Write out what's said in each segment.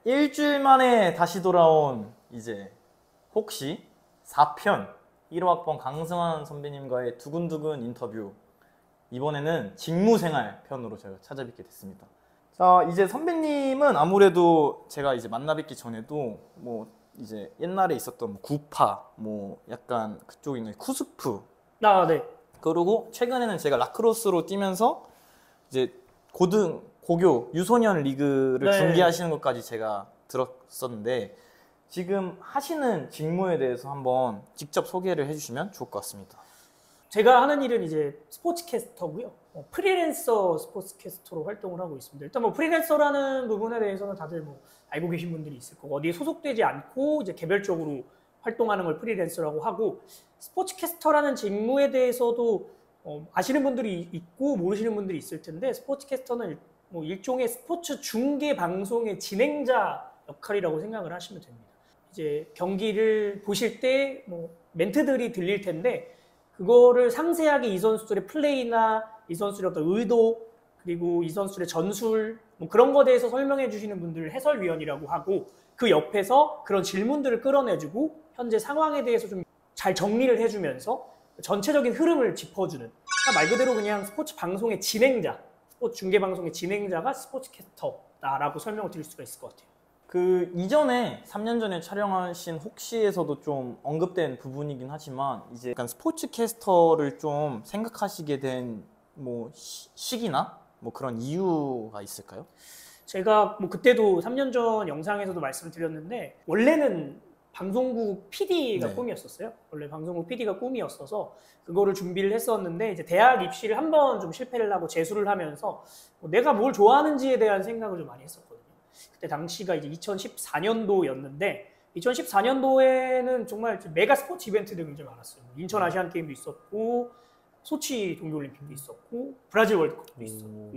일주일 만에 다시 돌아온 이제 혹시 4편 1호학번 강승환 선배님과의 두근두근 인터뷰, 이번에는 직무생활 편으로 제가 찾아뵙게 됐습니다. 자, 이제 선배님은 아무래도 제가 이제 만나 뵙기 전에도 뭐 이제 옛날에 있었던 뭐 구파, 뭐 약간 그쪽에 있는 쿠스프, 네. 그리고 최근에는 제가 라크로스로 뛰면서 이제 고교 유소년 리그를 중계하시는 것까지 제가 들었었는데, 지금 하시는 직무에 대해서 한번 직접 소개를 해주시면 좋을 것 같습니다. 제가 하는 일은 이제 스포츠캐스터고요. 프리랜서 스포츠캐스터로 활동을 하고 있습니다. 일단 뭐 프리랜서라는 부분에 대해서는 다들 뭐 알고 계신 분들이 있을 거고, 어디에 소속되지 않고 이제 개별적으로 활동하는 걸 프리랜서라고 하고, 스포츠캐스터라는 직무에 대해서도 아시는 분들이 있고 모르시는 분들이 있을 텐데, 스포츠캐스터는 뭐 일종의 스포츠 중계 방송의 진행자 역할이라고 생각을 하시면 됩니다. 이제 경기를 보실 때 뭐 멘트들이 들릴 텐데, 그거를 상세하게 이 선수들의 플레이나 이 선수들의 어떤 의도, 그리고 이 선수들의 전술, 뭐 그런 거에 대해서 설명해 주시는 분들을 해설위원이라고 하고, 그 옆에서 그런 질문들을 끌어내주고 현재 상황에 대해서 좀 잘 정리를 해주면서 전체적인 흐름을 짚어주는, 그러니까 말 그대로 그냥 스포츠 방송의 진행자, 스포츠 중계 방송의 진행자가 스포츠캐스터다라고 설명을 드릴 수가 있을 것 같아요. 그 이전에 3년 전에 촬영하신 혹시에서도 좀 언급된 부분이긴 하지만, 이제 약간 스포츠캐스터를 좀 생각하시게 된 뭐 시기나 뭐 그런 이유가 있을까요? 제가 뭐 그때도 3년 전 영상에서도 말씀드렸는데, 원래는 방송국 PD가 꿈이었었어요. 원래 방송국 PD가 꿈이었어서 그거를 준비를 했었는데, 이제 대학 입시를 한번 좀 실패를 하고 재수를 하면서 내가 뭘 좋아하는지에 대한 생각을 좀 많이 했었거든요. 그때 당시가 이제 2014년도였는데, 2014년도에는 정말 메가 스포츠 이벤트들이 굉장히 많았어요. 인천 아시안 게임도 있었고, 소치 동계올림픽도 있었고, 브라질 월드컵도 있었고,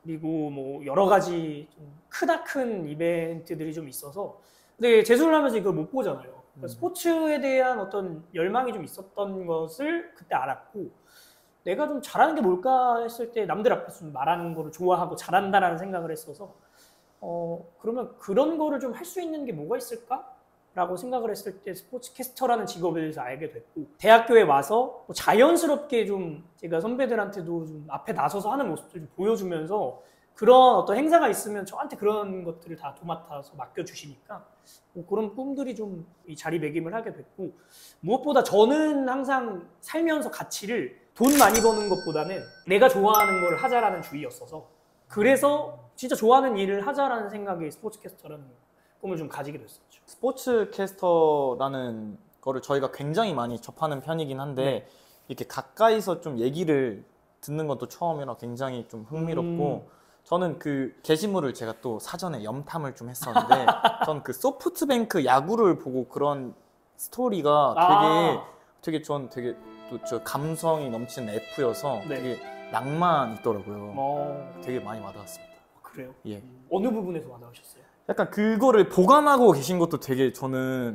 그리고 뭐 여러 가지 좀 크다 큰 이벤트들이 좀 있어서, 근데 재수를 하면서 이걸 못 보잖아요. 스포츠에 대한 어떤 열망이 좀 있었던 것을 그때 알았고, 내가 좀 잘하는 게 뭘까 했을 때 남들 앞에서 좀 말하는 거를 좋아하고 잘한다라는 생각을 했어서, 그러면 그런 거를 좀 할 수 있는 게 뭐가 있을까? 라고 생각을 했을 때 스포츠캐스터라는 직업에 대해서 알게 됐고, 대학교에 와서 자연스럽게 좀 제가 선배들한테도 좀 앞에 나서서 하는 모습들 좀 보여주면서, 그런 어떤 행사가 있으면 저한테 그런 것들을 다 도맡아서 맡겨주시니까 뭐 그런 꿈들이 좀 이 자리매김을 하게 됐고, 무엇보다 저는 항상 살면서 가치를 돈 많이 버는 것보다는 내가 좋아하는 걸 하자라는 주의였어서, 그래서 진짜 좋아하는 일을 하자라는 생각에 스포츠캐스터라는 꿈을 좀 가지게 됐었죠. 스포츠캐스터라는 거를 저희가 굉장히 많이 접하는 편이긴 한데, 이렇게 가까이서 좀 얘기를 듣는 것도 처음이라 굉장히 좀 흥미롭고, 저는 그 게시물을 제가 또 사전에 염탐을 좀 했었는데, 전 그 소프트뱅크 야구를 보고 그런 스토리가 되게 전 되게 또 저 감성이 넘치는 F여서 되게 낭만 있더라고요. 되게 많이 와닿았습니다. 그래요? 예. 어느 부분에서 와닿으셨어요? 약간 그거를 보관하고 계신 것도 되게 저는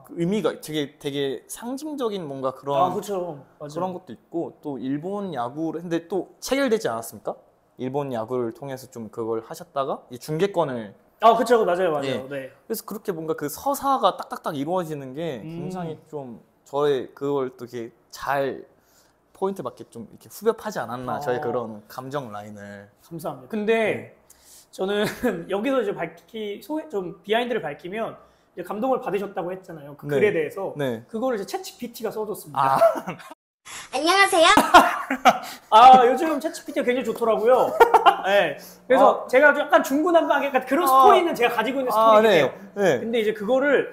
의미가 되게 상징적인 뭔가 그런 그렇죠. 그런 것도 있고, 또 일본 야구를 근데 또 체결되지 않았습니까? 일본 야구를 통해서 좀 그걸 하셨다가 이 중계권을 그렇죠. 맞아요. 예. 네. 그래서 그렇게 뭔가 그 서사가 딱딱딱 이루어지는 게 굉장히 좀 저의 그걸 또 이렇게 잘 포인트 맞게 좀 이렇게 후벼파지 않았나, 저의 그런 감정 라인을. 감사합니다. 근데 저는 여기서 이제 좀 비하인드를 밝히면, 이제 감동을 받으셨다고 했잖아요. 그 글에 대해서. 그거를 이제 챗GPT가 써줬습니다. 안녕하세요. 요즘 챗GPT가 굉장히 좋더라고요. 네. 그래서 제가 약간 중구난방, 약간 그런 스토리는 제가 가지고 있는 스토리예요. 근데 이제 그거를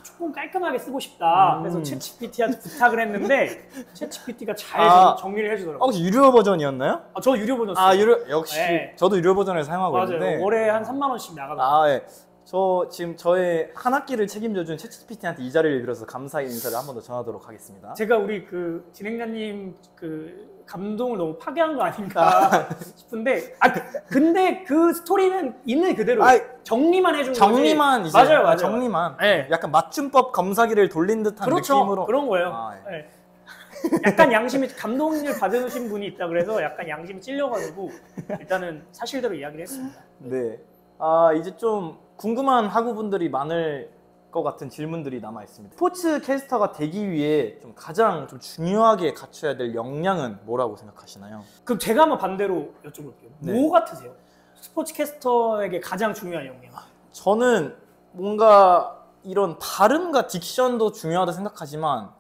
조금 깔끔하게 쓰고 싶다. 그래서 챗GPT한테 부탁을 했는데 챗GPT가 잘 정리를 해주더라고요. 혹시 유료 버전이었나요? 저 유료 버전 써요. 유료, 역시 저도 유료 버전을 사용하고 맞아요. 있는데 월에 한 3만 원씩 나가더라고요. 저 지금 저의 한 학기를 책임져준 챗GPT한테 이 자리를 빌어서 감사의 인사를 한 번 더 전하도록 하겠습니다. 제가 우리 그 진행자님 그 감동을 너무 파괴한 거 아닌가 싶은데, 근데 그 스토리는 있는 그대로 정리만 해준 거지. 정리만 이제 맞아요. 정리만. 약간 맞춤법 검사기를 돌린 듯한 느낌으로. 그런 거예요. 약간 양심이, 감동을 받으신 분이 있다 그래서 약간 양심이 찔려가지고 일단은 사실대로 이야기를 했습니다. 네. 이제 좀 궁금한 학우분들이 많을 것 같은 질문들이 남아 있습니다. 스포츠 캐스터가 되기 위해 좀 가장 좀 중요하게 갖춰야 될 역량은 뭐라고 생각하시나요? 그럼 제가 한번 반대로 여쭤볼게요. 네. 뭐 같으세요? 스포츠 캐스터에게 가장 중요한 역량. 저는 뭔가 이런 발음과 딕션도 중요하다 생각하지만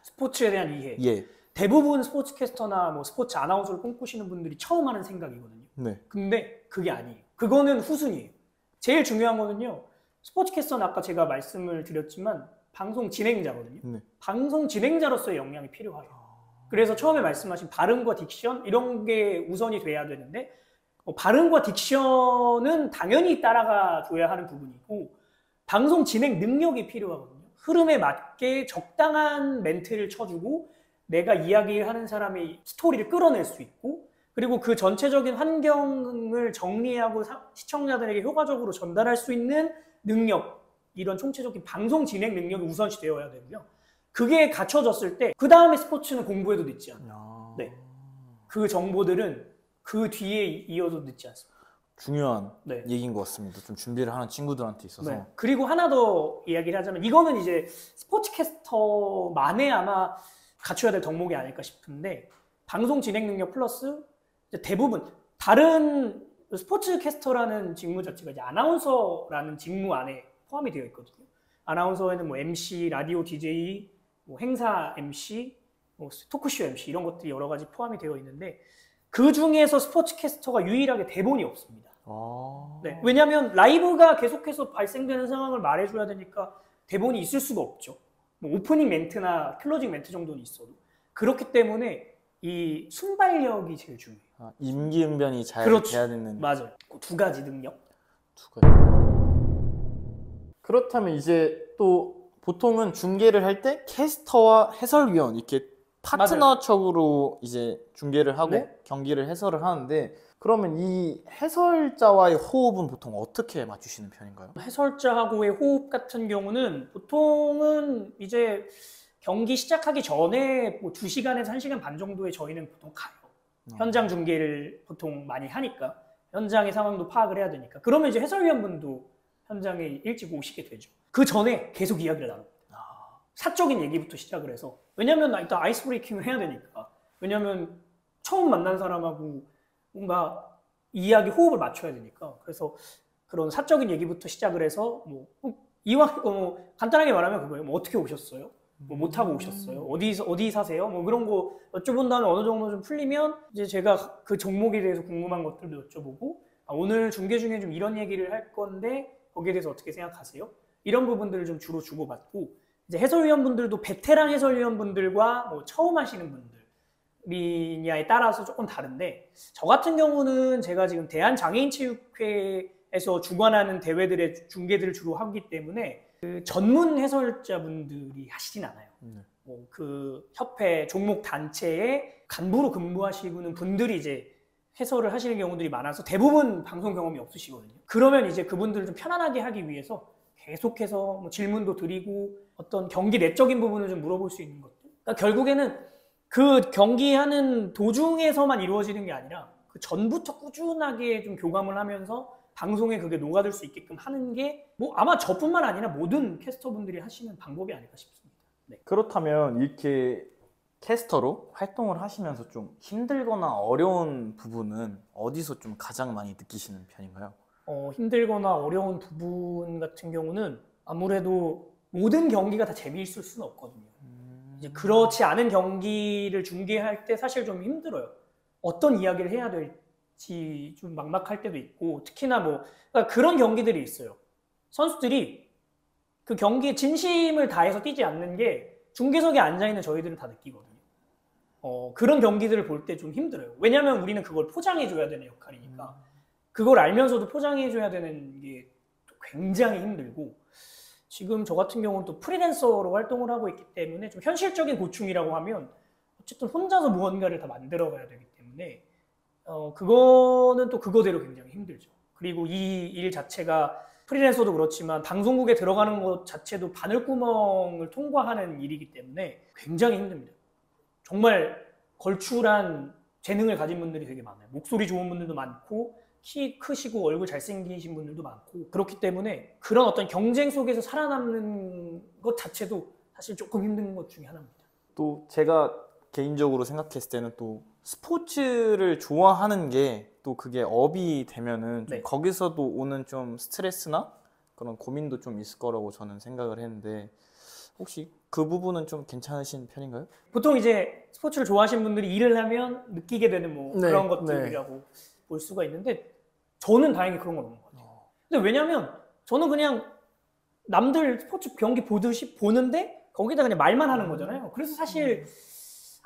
스포츠에 대한 이해. 예. 대부분 스포츠 캐스터나 뭐 스포츠 아나운서를 꿈꾸시는 분들이 처음 하는 생각이거든요. 네. 근데 그게 아니에요. 그거는 후순위예요. 제일 중요한 거는요. 스포츠 캐스터는 아까 제가 말씀을 드렸지만 방송 진행자거든요. 네. 방송 진행자로서의 역량이 필요해요. 그래서 처음에 말씀하신 발음과 딕션 이런 게 우선이 돼야 되는데 발음과 딕션은 당연히 따라가 줘야 하는 부분이고 방송 진행 능력이 필요하거든요. 흐름에 맞게 적당한 멘트를 쳐주고 내가 이야기하는 사람의 스토리를 끌어낼 수 있고 그리고 그 전체적인 환경을 정리하고 시청자들에게 효과적으로 전달할 수 있는 능력, 이런 총체적인 방송 진행 능력이 우선시 되어야 되고요. 그게 갖춰졌을 때 그 다음에 스포츠는 공부해도 늦지 않아요. 네. 그 정보들은 그 뒤에 이어도 늦지 않습니다. 중요한 네. 얘기인 것 같습니다. 좀 준비를 하는 친구들한테 있어서. 네. 그리고 하나 더 이야기를 하자면 이거는 이제 스포츠 캐스터만의 아마 갖춰야 될 덕목이 아닐까 싶은데 방송 진행 능력 플러스 이제 대부분 다른 스포츠 캐스터라는 직무 자체가 이제 아나운서라는 직무 안에 포함이 되어 있거든요. 아나운서에는 뭐 MC, 라디오 DJ, 뭐 행사 MC, 뭐 토크쇼 MC 이런 것들이 여러 가지 포함이 되어 있는데 그 중에서 스포츠 캐스터가 유일하게 대본이 없습니다. 네. 왜냐하면 라이브가 계속해서 발생되는 상황을 말해줘야 되니까 대본이 있을 수가 없죠. 뭐 오프닝 멘트나 클로징 멘트 정도는 있어도. 그렇기 때문에 이 순발력이 제일 중요해요. 임기응변이 잘 그렇죠. 돼야 되는. 맞아요. 그 두 가지 능력. 두 가지. 그렇다면 이제 또 보통은 중계를 할 때 캐스터와 해설위원 이렇게 파트너적으로 이제 중계를 하고 네. 경기를 해설을 하는데 그러면 이 해설자와의 호흡은 보통 어떻게 맞추시는 편인가요? 해설자하고의 호흡 같은 경우는 보통은 이제 경기 시작하기 전에 뭐 2시간에서 1시간 반 정도에 저희는 보통 가요. 현장 중계를 보통 많이 하니까 현장의 상황도 파악을 해야 되니까 그러면 이제 해설위원분도 현장에 일찍 오시게 되죠. 그 전에 계속 이야기를 나눕니다. 사적인 얘기부터 시작을 해서 왜냐면 일단 아이스 브레이킹을 해야 되니까 왜냐면 처음 만난 사람하고 뭔가 이야기 호흡을 맞춰야 되니까 그래서 그런 사적인 얘기부터 시작을 해서 뭐 이왕 뭐 간단하게 말하면 그거예요. 뭐 어떻게 오셨어요? 뭐 타고 오셨어요? 어디 사세요? 뭐 그런 거 여쭤본 다음에 어느 정도 좀 풀리면 이제 제가 그 종목에 대해서 궁금한 것들도 여쭤보고 오늘 중계 중에 좀 이런 얘기를 할 건데 거기에 대해서 어떻게 생각하세요? 이런 부분들을 좀 주로 주고받고 이제 해설위원분들도 베테랑 해설위원분들과 뭐 처음 하시는 분들이냐에 따라서 조금 다른데 저 같은 경우는 제가 지금 대한장애인체육회에서 주관하는 대회들의 중계들을 주로 하기 때문에 그 전문 해설자분들이 하시진 않아요. 뭐 그 협회 종목 단체의 간부로 근무하시는 분들이 이제 해설을 하시는 경우들이 많아서 대부분 방송 경험이 없으시거든요. 그러면 이제 그분들을 좀 편안하게 하기 위해서 계속해서 뭐 질문도 드리고 어떤 경기 내적인 부분을 좀 물어볼 수 있는 것들. 그러니까 결국에는 그 경기하는 도중에서만 이루어지는 게 아니라 그 전부터 꾸준하게 좀 교감을 하면서 방송에 그게 녹아들 수 있게끔 하는 게 뭐 아마 저뿐만 아니라 모든 캐스터분들이 하시는 방법이 아닐까 싶습니다. 네. 그렇다면 이렇게 캐스터로 활동을 하시면서 좀 힘들거나 어려운 부분은 어디서 좀 가장 많이 느끼시는 편인가요? 힘들거나 어려운 부분 같은 경우는 아무래도 모든 경기가 다 재미있을 수는 없거든요. 이제 그렇지 않은 경기를 중계할 때 사실 좀 힘들어요. 어떤 이야기를 해야 될지 좀 막막할 때도 있고 특히나 뭐 그러니까 그런 경기들이 있어요. 선수들이 그 경기에 진심을 다해서 뛰지 않는 게 중계석에 앉아있는 저희들은 다 느끼거든요. 그런 경기들을 볼 때 좀 힘들어요. 왜냐하면 우리는 그걸 포장해줘야 되는 역할이니까 그걸 알면서도 포장해줘야 되는 게 굉장히 힘들고 지금 저 같은 경우는 또 프리랜서로 활동을 하고 있기 때문에 좀 현실적인 고충이라고 하면 어쨌든 혼자서 무언가를 다 만들어가야 되기 때문에 그거는 또 그거대로 굉장히 힘들죠. 그리고 이 일 자체가 프리랜서도 그렇지만 방송국에 들어가는 것 자체도 바늘구멍을 통과하는 일이기 때문에 굉장히 힘듭니다. 정말 걸출한 재능을 가진 분들이 되게 많아요. 목소리 좋은 분들도 많고 키 크시고 얼굴 잘생기신 분들도 많고 그렇기 때문에 그런 어떤 경쟁 속에서 살아남는 것 자체도 사실 조금 힘든 것 중에 하나입니다. 또 제가 개인적으로 생각했을 때는 또 스포츠를 좋아하는 게 또 그게 업이 되면은 좀 네. 거기서도 오는 좀 스트레스나 그런 고민도 좀 있을 거라고 저는 생각을 했는데 혹시 그 부분은 좀 괜찮으신 편인가요? 보통 이제 스포츠를 좋아하시는 분들이 일을 하면 느끼게 되는 뭐 네, 그런 것들이라고 볼 수가 있는데 저는 다행히 그런 건 없는 것 같아요. 근데 왜냐면 저는 그냥 남들 스포츠 경기 보듯이 보는데 거기다 그냥 말만 하는 거잖아요. 그래서 사실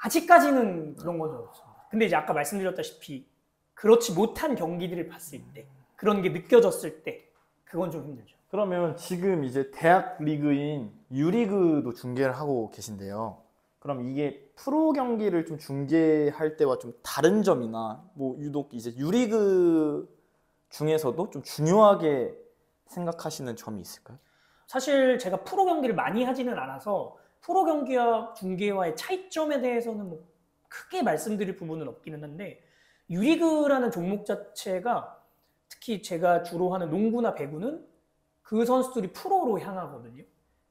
아직까지는 그런 건 없습니다. 근데 이제 아까 말씀드렸다시피 그렇지 못한 경기들을 봤을 때 그런 게 느껴졌을 때 그건 좀 힘들죠. 그러면 지금 이제 대학 리그인 유리그도 중계를 하고 계신데요. 그럼 이게 프로 경기를 좀 중계할 때와 좀 다른 점이나 뭐 유독 이제 유리그 중에서도 좀 중요하게 생각하시는 점이 있을까요? 사실 제가 프로 경기를 많이 하지는 않아서 프로 경기와 중계와의 차이점에 대해서는 뭐 크게 말씀드릴 부분은 없기는 한데 유리그라는 종목 자체가 특히 제가 주로 하는 농구나 배구는 그 선수들이 프로로 향하거든요.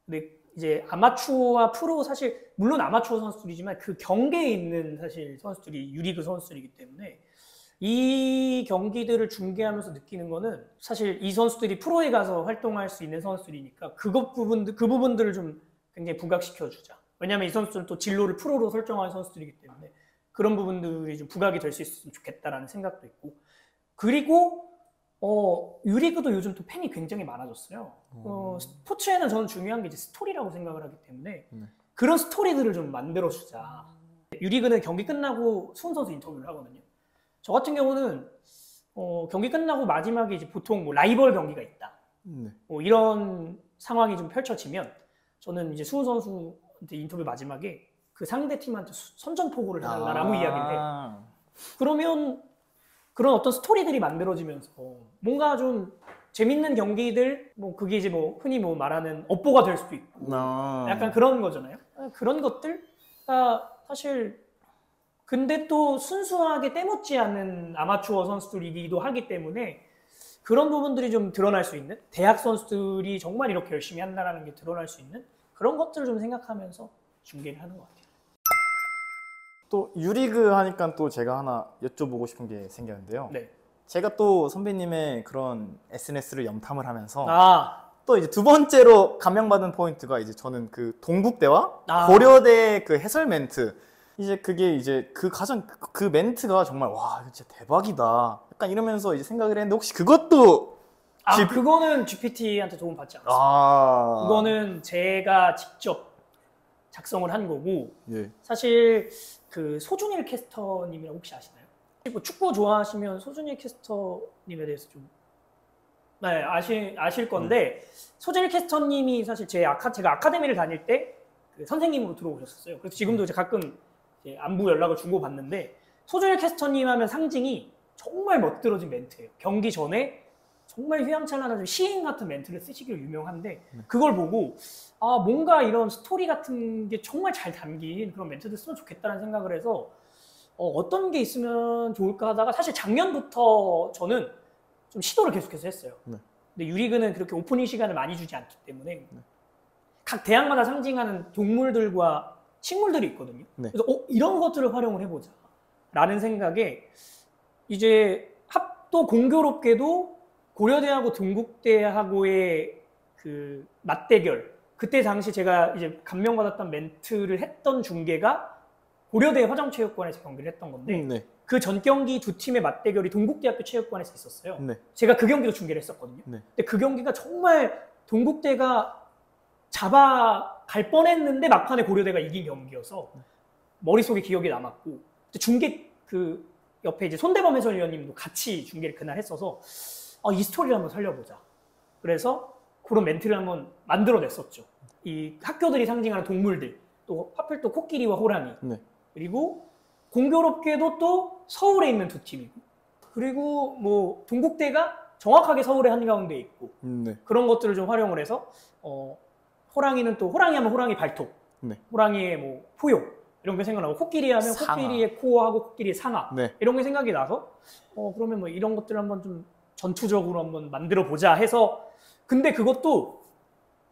근데 이제 아마추어와 프로 사실 물론 아마추어 선수들이지만 그 경계에 있는 사실 선수들이 유리그 선수들이기 때문에 이 경기들을 중계하면서 느끼는 거는 사실 이 선수들이 프로에 가서 활동할 수 있는 선수들이니까 그 부분들을 좀 굉장히 부각시켜 주자. 왜냐하면 이 선수들은 또 진로를 프로로 설정한 선수들이기 때문에 그런 부분들이 좀 부각이 될 수 있었으면 좋겠다라는 생각도 있고 그리고 유리그도 요즘 또 팬이 굉장히 많아졌어요. 스포츠에는 저는 중요한 게 이제 스토리라고 생각을 하기 때문에 그런 스토리들을 좀 만들어주자. 유리그는 경기 끝나고 수훈 선수 인터뷰를 하거든요. 저 같은 경우는 경기 끝나고 마지막에 이제 보통 뭐 라이벌 경기가 있다. 뭐 이런 상황이 좀 펼쳐지면 저는 이제 수훈 선수한테 인터뷰 마지막에 그 상대 팀한테 선전포고를 해달라고 이야기를 해요. 그러면 그런 어떤 스토리들이 만들어지면서 뭔가 좀 재밌는 경기들, 뭐 그게 이제 뭐 흔히 뭐 말하는 업보가 될 수도 있고 약간 그런 거잖아요. 그런 것들 사실 근데 또 순수하게 때묻지 않는 아마추어 선수들이기도 하기 때문에 그런 부분들이 좀 드러날 수 있는 대학 선수들이 정말 이렇게 열심히 한다는 게 드러날 수 있는 그런 것들을 좀 생각하면서 중계를 하는 것 같아요. 또 유리그 하니까 또 제가 하나 여쭤보고 싶은 게 생겼는데요. 네. 제가 또 선배님의 그런 SNS를 염탐을 하면서 또 이제 두 번째로 감명받은 포인트가 이제 저는 그 동국대와 고려대 그 해설 멘트 이제 그게 이제 그 멘트가 정말 와 이거 진짜 대박이다 약간 이러면서 이제 생각을 했는데 혹시 그것도 그거는 GPT한테 도움 받지 않았습니다. 그거는 제가 직접 작성을 한 거고 사실 그 소준일 캐스터님이라고 혹시 아시나요? 뭐 축구 좋아하시면 소준일 캐스터님에 대해서 좀 아실 건데 소준일 캐스터님이 사실 제가 아카데미를 다닐 때 그 선생님으로 들어오셨었어요. 그래서 지금도 이제 가끔 이제 안부 연락을 주고받는데 소준일 캐스터님 하면 상징이 정말 멋들어진 멘트예요. 경기 전에 정말 휘황찬란한 시인 같은 멘트를 쓰시기로 유명한데 그걸 보고 뭔가 이런 스토리 같은 게 정말 잘 담긴 그런 멘트들 쓰면 좋겠다는 생각을 해서 어떤 게 있으면 좋을까 하다가 사실 작년부터 저는 좀 시도를 계속해서 했어요. 근데 유리그는 그렇게 오프닝 시간을 많이 주지 않기 때문에 각 대학마다 상징하는 동물들과 식물들이 있거든요. 그래서 이런 것들을 활용을 해보자 라는 생각에 이제 또 공교롭게도 고려대하고 동국대하고의 그 맞대결 그때 당시 제가 이제 감명받았던 멘트를 했던 중계가 고려대 화정체육관에서 경기를 했던 건데 그 전 경기 두 팀의 맞대결이 동국대학교 체육관에서 있었어요. 제가 그 경기도 중계를 했었거든요. 근데 그 경기가 정말 동국대가 잡아갈 뻔했는데 막판에 고려대가 이긴 경기여서 머릿속에 기억이 남았고 중계 그 옆에 이제 손대범 해설위원님도 같이 중계를 그날 했어서 이 스토리를 한번 살려보자. 그래서 그런 멘트를 한번 만들어냈었죠. 이 학교들이 상징하는 동물들, 또 하필 또 코끼리와 호랑이, 그리고 공교롭게도 또 서울에 있는 두 팀이고, 그리고 뭐 동국대가 정확하게 서울의 한가운데 있고 그런 것들을 좀 활용을 해서 호랑이는 또 호랑이 하면 호랑이 발톱, 호랑이의 뭐 포효, 이런 게 생각나고 코끼리 하면 상하. 코끼리의 코어하고 코끼리의 상하 네. 이런 게 생각이 나서 그러면 뭐 이런 것들 한번 좀 전투적으로 한번 만들어 보자 해서 근데 그것도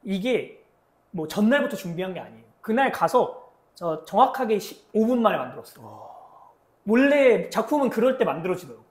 이게 뭐 전날부터 준비한 게 아니에요. 그날 가서 저 정확하게 15분 만에 만들었어요. 원래 작품은 그럴 때 만들어지더라고요.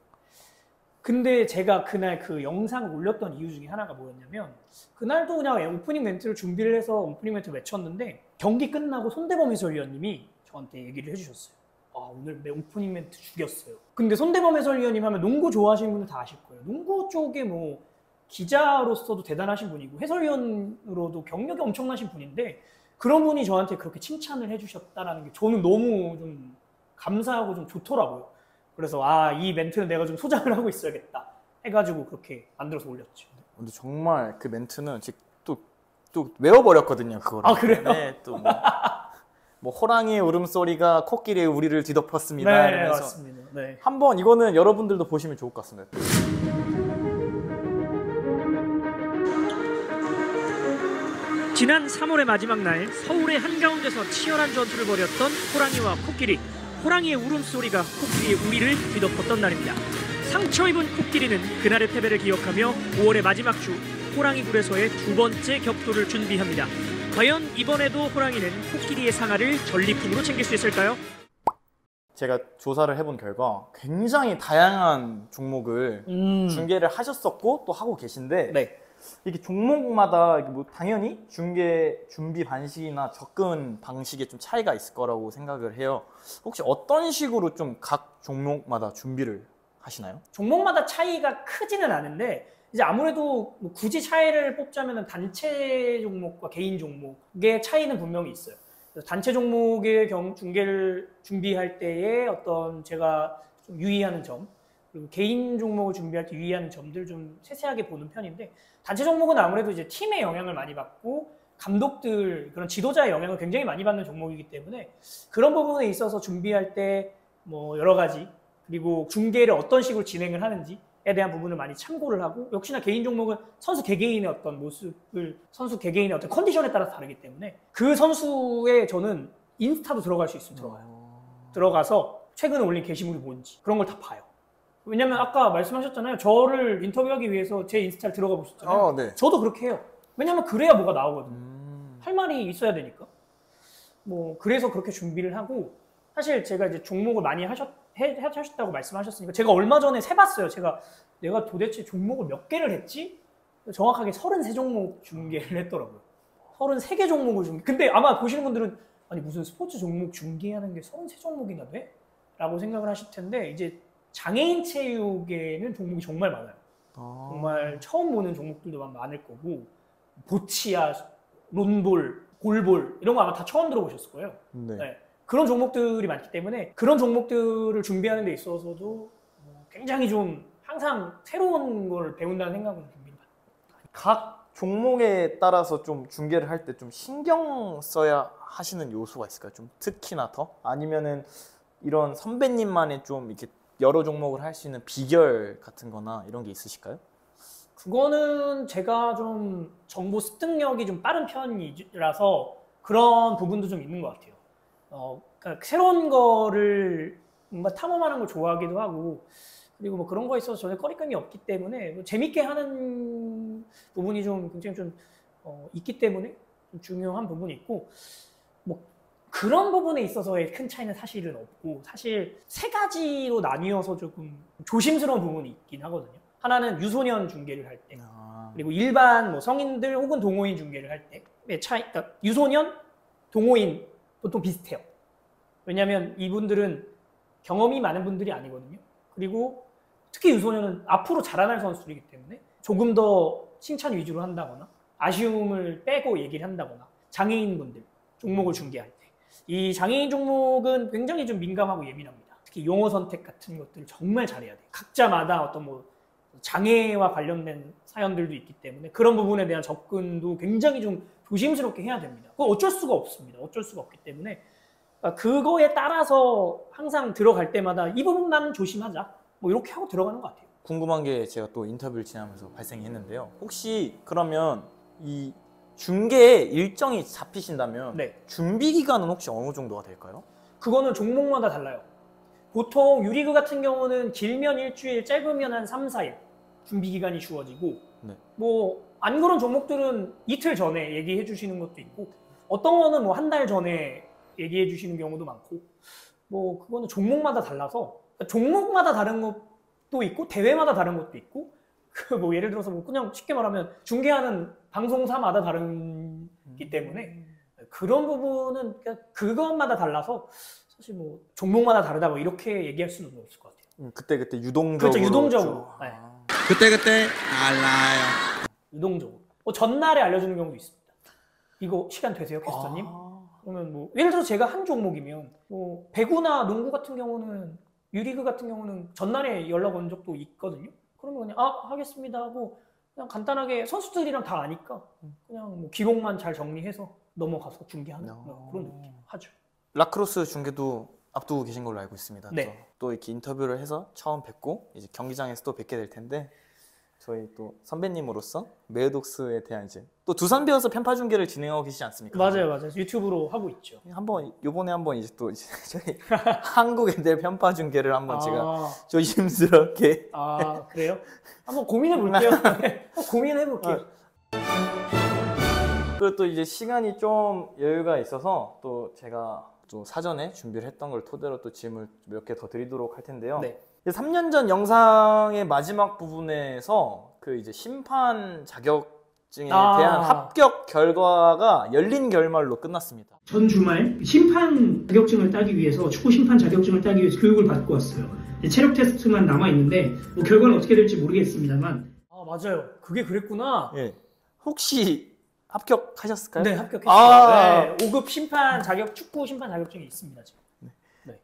근데 제가 그날 그 영상을 올렸던 이유 중에 하나가 뭐였냐면 그날도 그냥 오프닝 멘트를 준비를 해서 오프닝 멘트를 외쳤는데 경기 끝나고 손대범 해설위원님이 저한테 얘기를 해주셨어요. 아, 오늘 내 오프닝 멘트 죽였어요. 근데 손대범 해설위원님 하면 농구 좋아하시는 분들 다 아실 거예요. 농구 쪽에 뭐 기자로서도 대단하신 분이고 해설위원으로도 경력이 엄청나신 분인데 그런 분이 저한테 그렇게 칭찬을 해주셨다는 게 저는 너무 좀 감사하고 좀 좋더라고요. 그래서 이 멘트는 내가 좀 소장을 하고 있어야겠다 해가지고 그렇게 만들어서 올렸죠. 근데 정말 그 멘트는 또 외워버렸거든요, 그거를. 아, 그래요? 네, 또 뭐 호랑이의 울음소리가 코끼리의 우리를 뒤덮었습니다. 네, 이러면서 맞습니다. 네. 한번 이거는 여러분들도 보시면 좋을 것 같습니다. 지난 3월의 마지막 날 서울의 한가운데서 치열한 전투를 벌였던 호랑이와 코끼리. 호랑이의 울음소리가 코끼리의 우리를 뒤덮었던 날입니다. 상처 입은 코끼리는 그날의 패배를 기억하며 5월의 마지막 주 호랑이 굴에서의 두 번째 격돌을 준비합니다. 과연 이번에도 호랑이는 코끼리의 상아를 전리품으로 챙길 수 있을까요? 제가 조사를 해본 결과 굉장히 다양한 종목을 중계를 하셨었고 또 하고 계신데 네. 이게 종목마다 뭐 당연히 중계 준비 방식이나 접근 방식에 좀 차이가 있을 거라고 생각을 해요. 혹시 어떤 식으로 좀 각 종목마다 준비를 하시나요? 종목마다 차이가 크지는 않은데 이제 아무래도 뭐 굳이 차이를 뽑자면 단체 종목과 개인 종목의 차이는 분명히 있어요. 그래서 단체 종목의 중계를 준비할 때에 어떤 제가 좀 유의하는 점 그리고 개인 종목을 준비할 때 유의하는 점들 좀 세세하게 보는 편인데 단체 종목은 아무래도 이제 팀의 영향을 많이 받고 감독들 그런 지도자의 영향을 굉장히 많이 받는 종목이기 때문에 그런 부분에 있어서 준비할 때 뭐 여러 가지 그리고 중계를 어떤 식으로 진행을 하는지에 대한 부분을 많이 참고를 하고 역시나 개인 종목은 선수 개개인의 어떤 모습을 선수 개개인의 어떤 컨디션에 따라서 다르기 때문에 그 선수의 저는 인스타도 들어갈 수 있으면 들어가요. 들어가서 최근에 올린 게시물이 뭔지 그런 걸 다 봐요. 왜냐면 아까 말씀하셨잖아요. 저를 인터뷰하기 위해서 제 인스타를 들어가 보셨잖아요. 네. 저도 그렇게 해요. 왜냐면 그래야 뭐가 나오거든요. 할 말이 있어야 되니까. 뭐 그래서 그렇게 준비를 하고 사실 제가 이제 종목을 많이 하셨다고 말씀하셨으니까 제가 얼마 전에 세봤어요. 내가 도대체 종목을 몇 개를 했지? 정확하게 33종목 중계를 했더라고요. 33개 종목을 근데 아마 보시는 분들은 아니 무슨 스포츠 종목 중계하는 게 33종목이나 돼? 라고 생각을 하실 텐데 이제 장애인 체육에는 종목이 정말 많아요. 정말 처음 보는 종목들도 많을 거고 보치아, 론볼, 골볼 이런 거 아마 다 처음 들어보셨을 거예요. 네. 네. 그런 종목들이 많기 때문에 그런 종목들을 준비하는 데 있어서도 굉장히 좀 항상 새로운 걸 배운다는 생각으로 준비를 합니다. 각 종목에 따라서 좀 중계를 할 때 좀 신경 써야 하시는 요소가 있을까요? 좀 특히나 더? 아니면은 이런 선배님만의 좀 이렇게 여러 종목을 할 수 있는 비결 같은 거나 이런 게 있으실까요? 그거는 제가 좀 정보 습득력이 좀 빠른 편이라서 그런 부분도 좀 있는 것 같아요. 그러니까 새로운 거를 뭔가 탐험하는 걸 좋아하기도 하고 그리고 뭐 그런 거에 있어서 전혀 꺼리낌이 없기 때문에 뭐 재밌게 하는 부분이 좀 굉장히 좀 있기 때문에 좀 중요한 부분이 있고 뭐 그런 부분에 있어서의 큰 차이는 사실은 없고 사실 세 가지로 나뉘어서 조금 조심스러운 부분이 있긴 하거든요. 하나는 유소년 중계를 할 때 그리고 일반 뭐 성인들 혹은 동호인 중계를 할 때의 차이. 그러니까 유소년, 동호인 보통 비슷해요. 왜냐하면 이분들은 경험이 많은 분들이 아니거든요. 그리고 특히 유소년은 앞으로 자라날 선수들이기 때문에 조금 더 칭찬 위주로 한다거나 아쉬움을 빼고 얘기를 한다거나 장애인분들 종목을 중계할 때 이 장애인 종목은 굉장히 좀 민감하고 예민합니다. 특히 용어 선택 같은 것들을 정말 잘해야 돼요. 각자마다 어떤 뭐 장애와 관련된 사연들도 있기 때문에 그런 부분에 대한 접근도 굉장히 좀 조심스럽게 해야 됩니다. 그거 어쩔 수가 없습니다. 어쩔 수가 없기 때문에 그거에 따라서 항상 들어갈 때마다 이 부분만 조심하자 뭐 이렇게 하고 들어가는 것 같아요. 궁금한 게 제가 또 인터뷰를 진행하면서 발생했는데요. 혹시 그러면 이 중계에 일정이 잡히신다면 네. 준비 기간은 혹시 어느 정도가 될까요? 그거는 종목마다 달라요. 보통 유리그 같은 경우는 길면 일주일, 짧으면 한 3, 4일 준비 기간이 주어지고 네. 뭐 안 그런 종목들은 이틀 전에 얘기해 주시는 것도 있고 어떤 거는 뭐 한 달 전에 얘기해 주시는 경우도 많고 뭐 그거는 종목마다 달라서 종목마다 다른 것도 있고 대회마다 다른 것도 있고 그 뭐 예를 들어서 뭐 그냥 쉽게 말하면 중계하는 방송사마다 다르기 때문에 그런 부분은 그냥 그것마다 달라서 사실 뭐 종목마다 다르다 뭐 이렇게 얘기할 수는 없을 것 같아요. 그때 유동적으로. 그렇죠, 유동적으로. 네. 그때 달라요. 유동적으로. 뭐 전날에 알려주는 경우도 있습니다. 이거 시간 되세요, 캐스터님? 그러면 뭐 예를 들어 제가 한 종목이면 뭐 배구나 농구 같은 경우는 유리그 같은 경우는 전날에 연락 온 적도 있거든요. 그러면 그냥 하겠습니다 하고 그냥 간단하게 선수들이랑 다 아니까 그냥 뭐 기록만 잘 정리해서 넘어가서 중계하는 뭐 그런 느낌 하죠. 라크로스 중계도 앞두고 계신 걸로 알고 있습니다. 네. 또 이렇게 인터뷰를 해서 처음 뵙고 이제 경기장에서 또 뵙게 될 텐데 저희 또 선배님으로서 메어독스에 대한 이제 또 두산 베어스 편파 중계를 진행하고 계시지 않습니까? 맞아요. 유튜브로 하고 있죠. 요번에 한번 이제 또 이제 저희 한국 애들 편파 중계를 한번 제가 아, 조심스럽게 그래요? 한번 고민해 볼게요. 고민해 볼게요. 그리고 또 이제 시간이 좀 여유가 있어서 또 제가 또 사전에 준비를 했던 걸 토대로 또 질문 몇 개 더 드리도록 할 텐데요. 네. 3년 전 영상의 마지막 부분에서 그 이제 심판 자격증에 대한 합격 결과가 열린 결말로 끝났습니다. 전 주말 심판 자격증을 따기 위해서 축구 심판 자격증을 따기 위해서 교육을 받고 왔어요. 체력 테스트만 남아 있는데 뭐 결과는 어떻게 될지 모르겠습니다만. 맞아요. 그게 그랬구나. 예. 혹시 합격하셨을까요? 네, 합격했어요. 네, 5급 심판 축구 심판 자격증이 있습니다, 지금.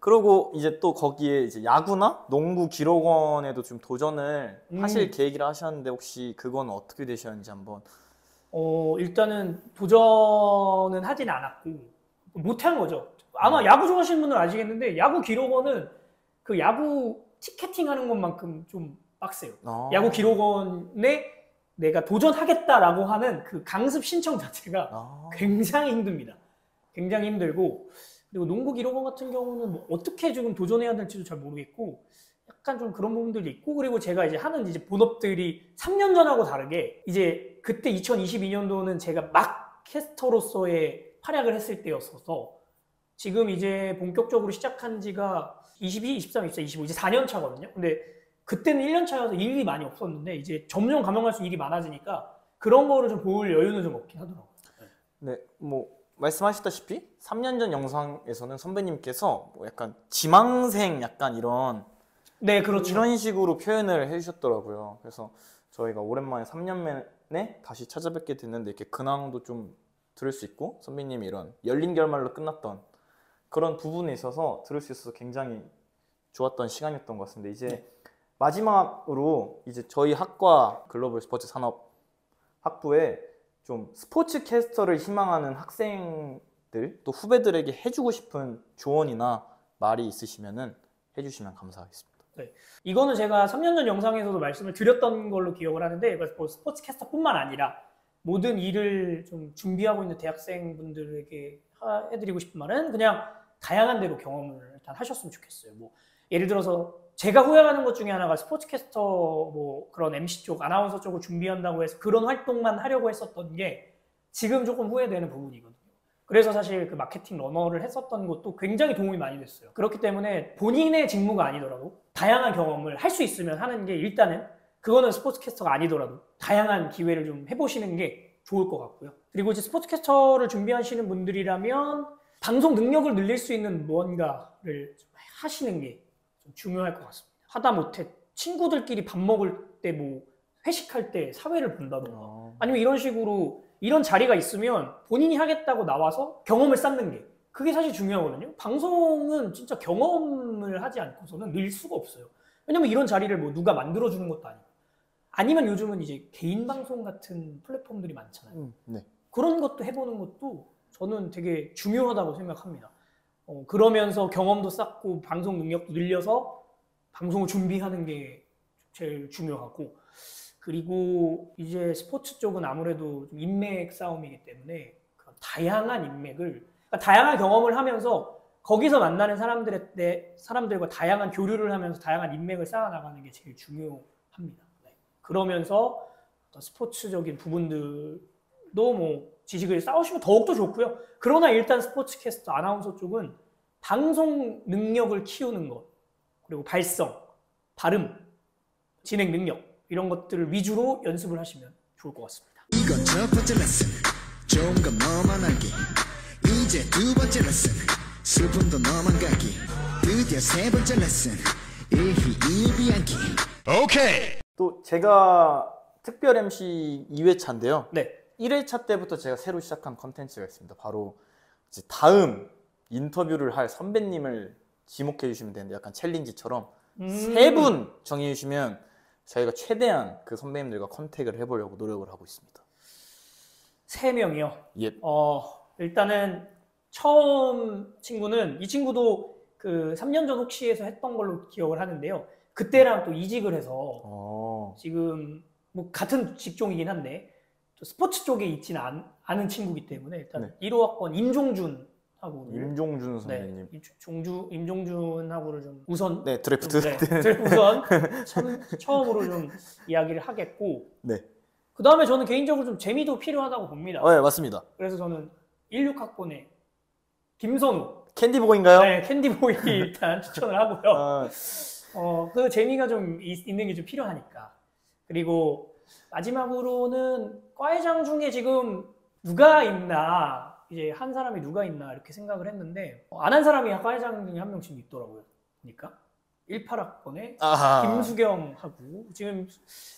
그리고 이제 또 거기에 이제 야구나 농구 기록원에도 좀 도전을 하실 계획이라 하셨는데 혹시 그건 어떻게 되셨는지 한번. 일단은 도전은 하진 않았고 못한 거죠. 아마 야구 좋아하시는 분들은 아시겠는데 야구 기록원은 그 야구 티켓팅 하는 것만큼 좀 빡세요. 야구 기록원에 내가 도전하겠다라고 하는 그 강습 신청 자체가 굉장히 힘듭니다. 굉장히 힘들고 그리고 농구 기록원 같은 경우는 뭐 어떻게 지금 도전해야 될지도 잘 모르겠고 약간 좀 그런 부분들이 있고 그리고 제가 이제 하는 이제 본업들이 3년 전하고 다르게 이제 그때 2022년도는 제가 막 캐스터로서의 활약을 했을 때였어서 지금 이제 본격적으로 시작한 지가 22, 23, 24, 25 이제 4년 차거든요. 근데 그때는 1년 차여서 일이 많이 없었는데 이제 점점 가면 갈수록 일이 많아지니까 그런 거를 좀 볼 여유는 좀 없긴 하더라고요. 네, 뭐 말씀하셨다시피 3년 전 영상에서는 선배님께서 뭐 약간 지망생 약간 이런 네, 그렇죠. 이런 식으로 표현을 해주셨더라고요. 그래서 저희가 오랜만에 3년 만에 다시 찾아뵙게 됐는데 이렇게 근황도 좀 들을 수 있고 선배님이 이런 열린 결말로 끝났던 그런 부분에 있어서 들을 수 있어서 굉장히 좋았던 시간이었던 것 같습니다. 이제 마지막으로 이제 저희 학과 글로벌 스포츠 산업 학부에 좀 스포츠 캐스터를 희망하는 학생들 또 후배들에게 해주고 싶은 조언이나 말이 있으시면은 해주시면 감사하겠습니다. 네. 이거는 제가 3년 전 영상에서도 말씀을 드렸던 걸로 기억을 하는데 뭐 스포츠 캐스터뿐만 아니라 모든 일을 좀 준비하고 있는 대학생분들에게 해드리고 싶은 말은 그냥 다양한 데로 경험을 일단 하셨으면 좋겠어요. 뭐 예를 들어서 제가 후회하는 것 중에 하나가 스포츠캐스터 뭐 그런 MC 쪽, 아나운서 쪽을 준비한다고 해서 그런 활동만 하려고 했었던 게 지금 조금 후회되는 부분이거든요. 그래서 사실 그 마케팅 러너를 했었던 것도 굉장히 도움이 많이 됐어요. 그렇기 때문에 본인의 직무가 아니더라도 다양한 경험을 할 수 있으면 하는 게 일단은 그거는 스포츠캐스터가 아니더라도 다양한 기회를 좀 해보시는 게 좋을 것 같고요. 그리고 이제 스포츠캐스터를 준비하시는 분들이라면 방송 능력을 늘릴 수 있는 무언가를 좀 하시는 게 좀 중요할 것 같습니다. 하다못해 친구들끼리 밥 먹을 때 뭐 회식할 때 사회를 본다던가 아니면 이런 식으로 이런 자리가 있으면 본인이 하겠다고 나와서 경험을 쌓는 게 그게 사실 중요하거든요. 방송은 진짜 경험을 하지 않고서는 늘 수가 없어요. 왜냐면 이런 자리를 뭐 누가 만들어주는 것도 아니고 아니면 요즘은 이제 개인 방송 같은 플랫폼들이 많잖아요. 네. 그런 것도 해보는 것도 저는 되게 중요하다고 생각합니다. 그러면서 경험도 쌓고 방송 능력도 늘려서 방송을 준비하는 게 제일 중요하고 그리고 이제 스포츠 쪽은 아무래도 좀 인맥 싸움이기 때문에 그런 다양한 인맥을 그러니까 다양한 경험을 하면서 거기서 만나는 사람들과 다양한 교류를 하면서 다양한 인맥을 쌓아나가는 게 제일 중요합니다. 네. 그러면서 어떤 스포츠적인 부분들도 뭐 지식을 쌓으시면 더욱더 좋고요. 그러나 일단 스포츠캐스터 아나운서 쪽은 방송 능력을 키우는 것, 그리고 발성, 발음, 진행 능력 이런 것들을 위주로 연습을 하시면 좋을 것 같습니다. 이건 첫 번째 레슨. 좋은 건 너만 알기. 이제 두 번째 레슨. 슬픔도 너만 가기. 드디어 세 번째 레슨. 일희일비한기. 오케이. 또 제가 특별 MC 2회차인데요. 네. 1회차 때부터 제가 새로 시작한 컨텐츠가 있습니다. 바로 이제 다음 인터뷰를 할 선배님을 지목해 주시면 되는데 약간 챌린지처럼 3분 정해 주시면 저희가 최대한 그 선배님들과 컨택을 해보려고 노력을 하고 있습니다. 3명이요. 예. 일단은 처음 친구는 이 친구도 그 3년 전 혹시에서 했던 걸로 기억을 하는데요. 그때랑 또 이직을 해서 지금 뭐 같은 직종이긴 한데 또 스포츠 쪽에 있지는 않은 친구이기 때문에 일단 1호학번 임종준 하고 임종준 선배님. 네, 임종준하고를 좀 우선 드래프트 우선 처음으로 좀 이야기를 하겠고 네. 그 다음에 저는 개인적으로 좀 재미도 필요하다고 봅니다. 네, 맞습니다. 그래서 저는 16학번에 김선우 캔디보인가요? 네, 캔디보이 일단 추천을 하고요. 그 재미가 좀 있는 게 좀 필요하니까. 그리고 마지막으로는 과회장 중에 지금 누가 있나, 이제 한 사람이 누가 있나 이렇게 생각을 했는데 안 한 사람이 과회장 중에 한 명씩 있더라고요. 그러니까 18학번에 김수경하고 지금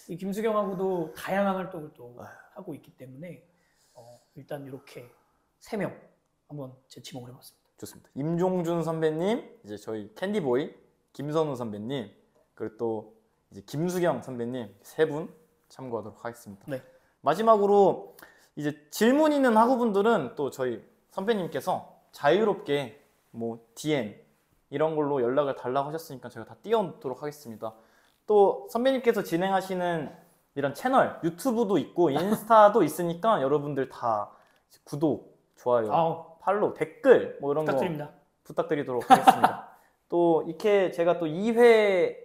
이 김수경하고도 다양한 활동을 또 하고 있기 때문에 일단 이렇게 3명 한번 제 지목을 해봤습니다. 좋습니다. 임종준 선배님, 이제 저희 캔디보이, 김선우 선배님, 그리고 또 이제 김수경 선배님 3분 참고하도록 하겠습니다. 네. 마지막으로 이제 질문 있는 학우분들은 또 저희 선배님께서 자유롭게 뭐 DM 이런 걸로 연락을 달라고 하셨으니까 제가 다 띄워놓도록 하겠습니다. 또 선배님께서 진행하시는 이런 채널, 유튜브도 있고 인스타도 있으니까 여러분들 다 구독, 좋아요, 팔로우, 댓글 뭐 이런 부탁드립니다. 거 부탁드리도록 하겠습니다. 또 이렇게 제가 또 2회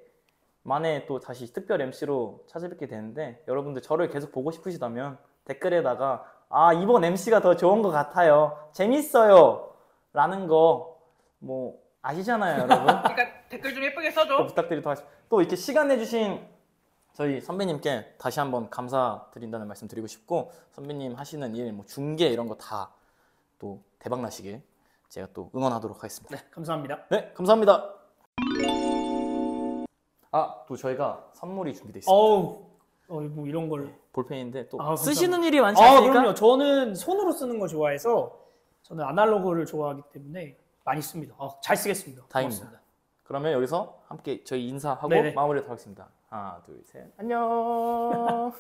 만에 또 다시 특별 MC로 찾아뵙게 되는데 여러분들 저를 계속 보고 싶으시다면 댓글에다가 이번 MC가 더 좋은 것 같아요, 재밌어요 라는 거 뭐 아시잖아요 여러분. 그러니까 댓글 좀 예쁘게 써줘. 부탁드리도록 하겠습니다. 또 이렇게 시간 내주신 저희 선배님께 다시 한번 감사드린다는 말씀 드리고 싶고, 선배님 하시는 일, 뭐 중계 이런 거 다 또 대박 나시길 제가 또 응원하도록 하겠습니다. 네, 감사합니다. 네, 감사합니다. 또 저희가 선물이 준비되어 있습니다. 뭐 이런 걸 볼펜인데 또 감사합니다. 쓰시는 일이 많지 않으니까. 그럼요. 저는 손으로 쓰는 거 좋아해서 저는 아날로그를 좋아하기 때문에 많이 씁니다. 잘 쓰겠습니다. 다행입니다. 고맙습니다. 그러면 여기서 함께 저희 인사하고 네네. 마무리하도록 하겠습니다. 하나, 둘, 셋. 안녕.